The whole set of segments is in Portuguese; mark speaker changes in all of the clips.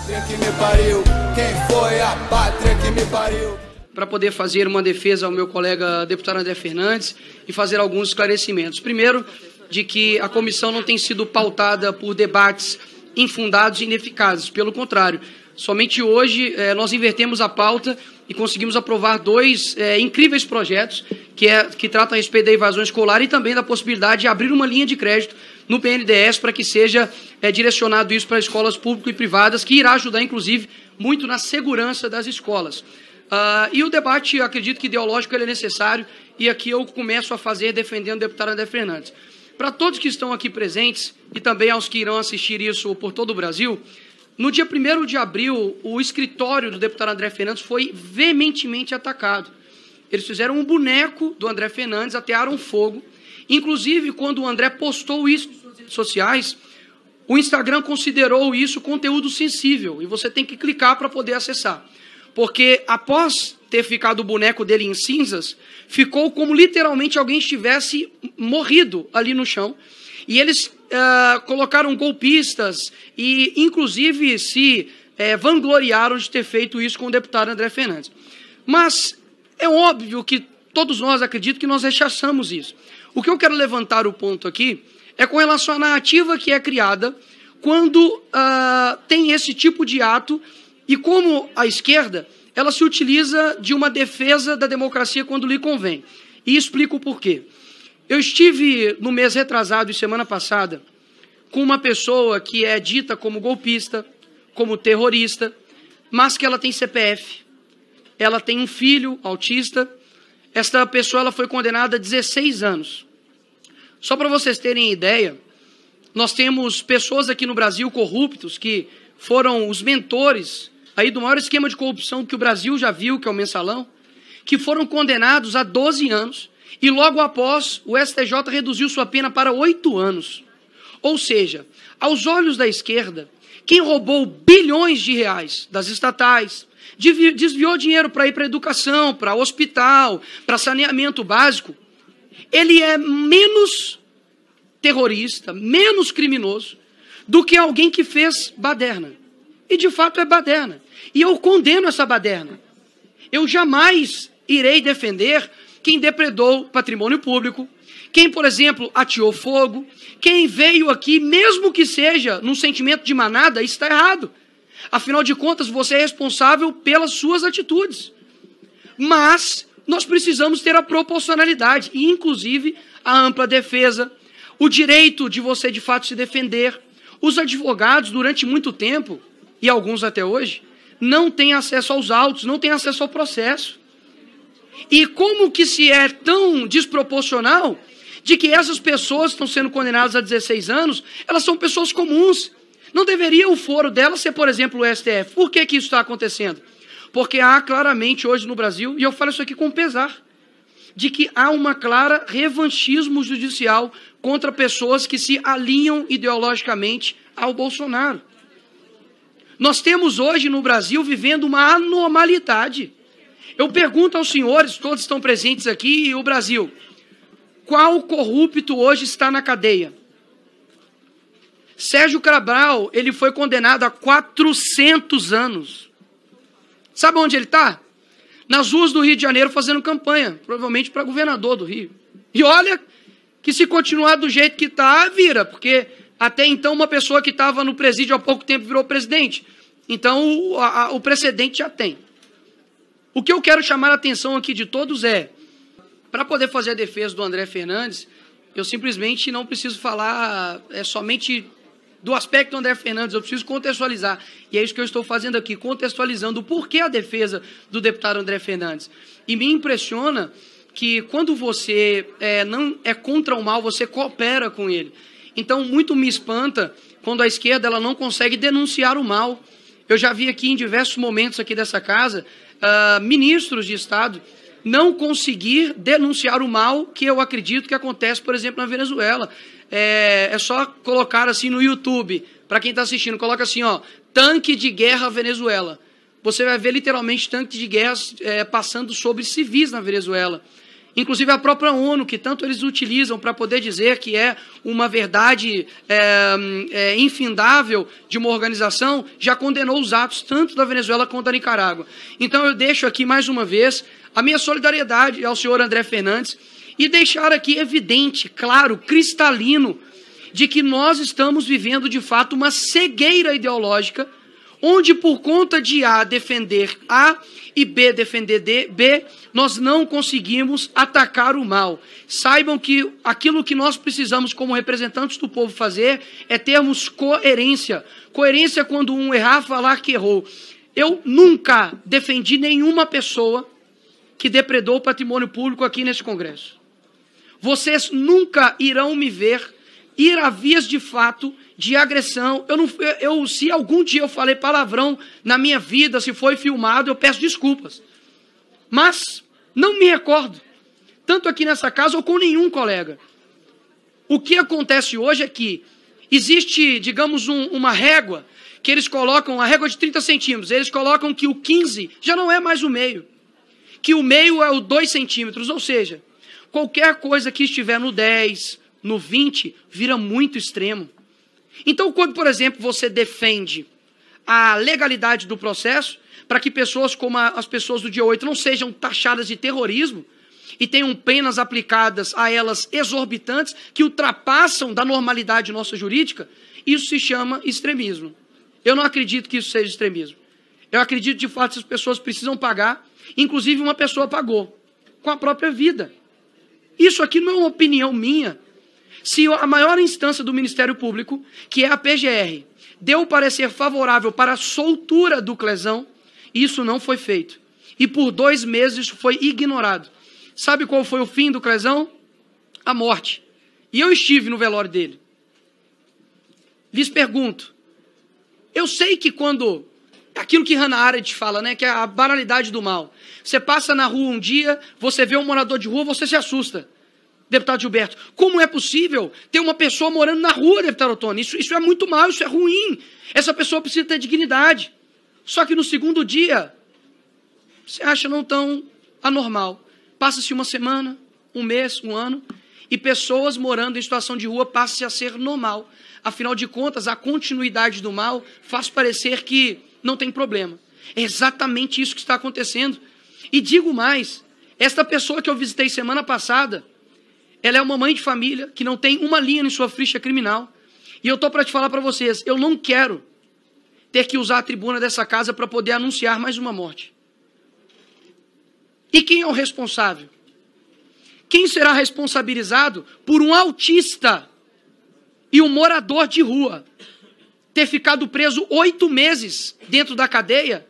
Speaker 1: pátria que me pariu? Quem foi a pátria que me pariu?
Speaker 2: Para poder fazer uma defesa ao meu colega deputado André Fernandes e fazer alguns esclarecimentos. Primeiro, de que a comissão não tem sido pautada por debates infundados e ineficazes. Pelo contrário, somente hoje nós invertemos a pauta e conseguimos aprovar dois incríveis projetos que tratam a respeito da evasão escolar e também da possibilidade de abrir uma linha de crédito no BNDES para que seja direcionado isso para escolas públicas e privadas, que irá ajudar, inclusive, muito na segurança das escolas. E o debate, eu acredito que ideológico ele é necessário, e aqui eu começo a fazer defendendo o deputado André Fernandes. Para todos que estão aqui presentes, e também aos que irão assistir isso por todo o Brasil, no dia 1º de abril, o escritório do deputado André Fernandes foi veementemente atacado. Eles fizeram um boneco do André Fernandes, atearam fogo. Inclusive, quando o André postou isso nas suas redes sociais, o Instagram considerou isso conteúdo sensível, e você tem que clicar para poder acessar. Porque, após ter ficado o boneco dele em cinzas, ficou como literalmente alguém estivesse morrido ali no chão. E eles colocaram golpistas e, inclusive, se vangloriaram de ter feito isso com o deputado André Fernandes. Mas é óbvio que todos nós acredito que nós rechaçamos isso. O que eu quero levantar o ponto aqui é com relação à narrativa que é criada quando tem esse tipo de ato e como a esquerda ela se utiliza de uma defesa da democracia quando lhe convém. E explico o porquê. Eu estive no mês retrasado e semana passada com uma pessoa que é dita como golpista, como terrorista, mas que ela tem CPF, ela tem um filho autista. Esta pessoa ela foi condenada a 16 anos. Só para vocês terem ideia, nós temos pessoas aqui no Brasil corruptos que foram os mentores aí do maior esquema de corrupção que o Brasil já viu, que é o Mensalão, que foram condenados a 12 anos e logo após o STJ reduziu sua pena para 8 anos. Ou seja, aos olhos da esquerda, quem roubou bilhões de reais das estatais, desviou dinheiro para ir para educação, para hospital, para saneamento básico, ele é menos terrorista, menos criminoso do que alguém que fez baderna. E, de fato, é baderna. E eu condeno essa baderna. Eu jamais irei defender quem depredou patrimônio público, quem, por exemplo, ateou fogo, quem veio aqui, mesmo que seja num sentimento de manada, está errado. Afinal de contas, você é responsável pelas suas atitudes. Mas nós precisamos ter a proporcionalidade, e inclusive a ampla defesa, o direito de você, de fato, se defender. Os advogados, durante muito tempo, e alguns até hoje, não têm acesso aos autos, não têm acesso ao processo. E como que se é tão desproporcional de que essas pessoas que estão sendo condenadas a 16 anos, elas são pessoas comuns. Não deveria o foro delas ser, por exemplo, o STF. Por que que isso está acontecendo? Porque há claramente hoje no Brasil, e eu falo isso aqui com pesar, de que há uma clara revanchismo judicial contra pessoas que se alinham ideologicamente ao Bolsonaro. Nós temos hoje no Brasil vivendo uma anormalidade. Eu pergunto aos senhores, todos estão presentes aqui, e o Brasil, qual corrupto hoje está na cadeia? Sérgio Cabral, ele foi condenado a 400 anos. Sabe onde ele está? Nas ruas do Rio de Janeiro fazendo campanha, provavelmente para governador do Rio. E olha que se continuar do jeito que está, vira, porque até então uma pessoa que estava no presídio há pouco tempo virou presidente. Então o precedente já tem. O que eu quero chamar a atenção aqui de todos é, para poder fazer a defesa do André Fernandes, eu simplesmente não preciso falar somente do aspecto do André Fernandes, eu preciso contextualizar. E é isso que eu estou fazendo aqui, contextualizando o porquê a defesa do deputado André Fernandes. E me impressiona que quando você não é contra o mal, você coopera com ele. Então, muito me espanta quando a esquerda ela não consegue denunciar o mal. Eu já vi aqui em diversos momentos aqui dessa casa, ministros de Estado não conseguir denunciar o mal que eu acredito que acontece, por exemplo, na Venezuela. É só colocar assim no YouTube, para quem está assistindo, coloca assim, ó, tanque de guerra Venezuela. Você vai ver literalmente tanques de guerra passando sobre civis na Venezuela. Inclusive a própria ONU, que tanto eles utilizam para poder dizer que é uma verdade infindável de uma organização, já condenou os atos tanto da Venezuela quanto da Nicarágua. Então eu deixo aqui mais uma vez a minha solidariedade ao senhor André Fernandes e deixar aqui evidente, claro, cristalino, de que nós estamos vivendo de fato uma cegueira ideológica, onde por conta de A defender A e B defender B, nós não conseguimos atacar o mal. Saibam que aquilo que nós precisamos como representantes do povo fazer é termos coerência. Coerência quando um errar, falar que errou. Eu nunca defendi nenhuma pessoa que depredou o patrimônio público aqui nesse Congresso. Vocês nunca irão me ver ir a vias de fato de agressão. Se algum dia eu falei palavrão na minha vida, se foi filmado, eu peço desculpas. Mas não me recordo, tanto aqui nessa casa ou com nenhum colega. O que acontece hoje é que existe, digamos, uma régua, que eles colocam, a régua de 30 centímetros, eles colocam que o 15 já não é mais o meio, que o meio é o 2 centímetros, ou seja, qualquer coisa que estiver no 10, no 20, vira muito extremo. Então, quando, por exemplo, você defende a legalidade do processo, para que pessoas como as pessoas do dia 8 não sejam taxadas de terrorismo e tenham penas aplicadas a elas exorbitantes, que ultrapassam da normalidade nossa jurídica, isso se chama extremismo. Eu não acredito que isso seja extremismo. Eu acredito, de fato, que as pessoas precisam pagar, inclusive uma pessoa pagou, com a própria vida. Isso aqui não é uma opinião minha. Se a maior instância do Ministério Público, que é a PGR, deu o parecer favorável para a soltura do Clezão, isso não foi feito. E por 2 meses isso foi ignorado. Sabe qual foi o fim do Clezão? A morte. E eu estive no velório dele. Lhes pergunto, eu sei que quando, aquilo que Hannah Arendt fala, né, que é a banalidade do mal. Você passa na rua um dia, você vê um morador de rua, você se assusta. Deputado Gilberto, como é possível ter uma pessoa morando na rua, deputado Ottoni? Isso é muito mal, isso é ruim. Essa pessoa precisa ter dignidade. Só que no segundo dia, você acha não tão anormal. Passa-se uma semana, um mês, um ano, e pessoas morando em situação de rua passam a ser normal. Afinal de contas, a continuidade do mal faz parecer que não tem problema. É exatamente isso que está acontecendo. E digo mais, esta pessoa que eu visitei semana passada, ela é uma mãe de família que não tem uma linha em sua ficha criminal. E eu estou para te falar para vocês, eu não quero ter que usar a tribuna dessa casa para poder anunciar mais uma morte. E quem é o responsável? Quem será responsabilizado por um autista e um morador de rua ter ficado preso 8 meses dentro da cadeia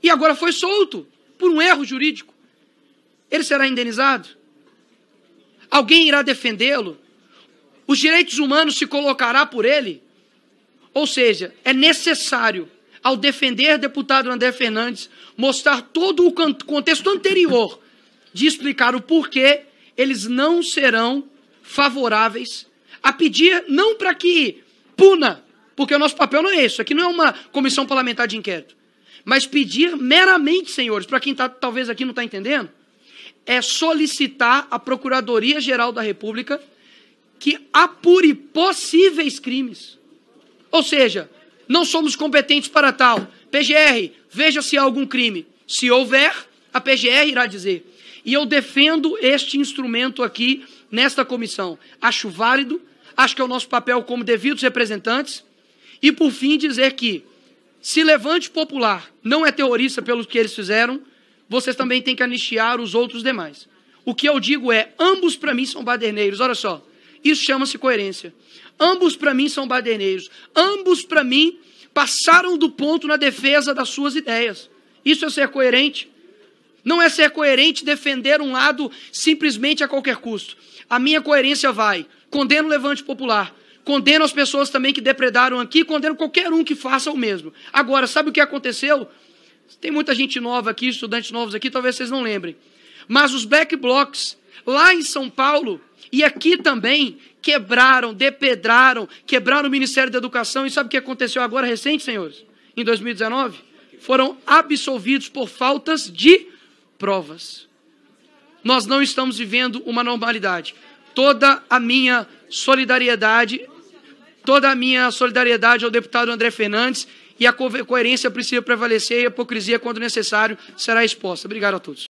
Speaker 2: e agora foi solto por um erro jurídico? Ele será indenizado? Alguém irá defendê-lo? Os direitos humanos se colocará por ele? Ou seja, é necessário, ao defender deputado André Fernandes, mostrar todo o contexto anterior de explicar o porquê eles não serão favoráveis a pedir, não para que puna, porque o nosso papel não é esse, aqui não é uma comissão parlamentar de inquérito, mas pedir meramente, senhores, para quem talvez aqui não está entendendo, é solicitar à Procuradoria-Geral da República que apure possíveis crimes. Ou seja, não somos competentes para tal. PGR, veja se há algum crime. Se houver, a PGR irá dizer. E eu defendo este instrumento aqui nesta comissão. Acho válido, acho que é o nosso papel como devidos representantes. E, por fim, dizer que, se Levante Popular não é terrorista pelo que eles fizeram, vocês também têm que anistiar os outros demais. O que eu digo é, ambos para mim são baderneiros. Olha só, isso chama-se coerência. Ambos para mim são baderneiros. Ambos para mim passaram do ponto na defesa das suas ideias. Isso é ser coerente. Não é ser coerente defender um lado simplesmente a qualquer custo. A minha coerência vai, condeno o Levante Popular, condeno as pessoas também que depredaram aqui, condeno qualquer um que faça o mesmo. Agora, sabe o que aconteceu? Tem muita gente nova aqui, estudantes novos aqui, talvez vocês não lembrem. Mas os black blocs, lá em São Paulo, e aqui também, quebraram, depedraram, quebraram o Ministério da Educação. E sabe o que aconteceu agora recente, senhores? Em 2019? Foram absolvidos por faltas de provas. nós não estamos vivendo uma normalidade. Toda a minha solidariedade ao deputado André Fernandes, e a coerência precisa prevalecer, e a hipocrisia, quando necessário, será exposta. Obrigado a todos.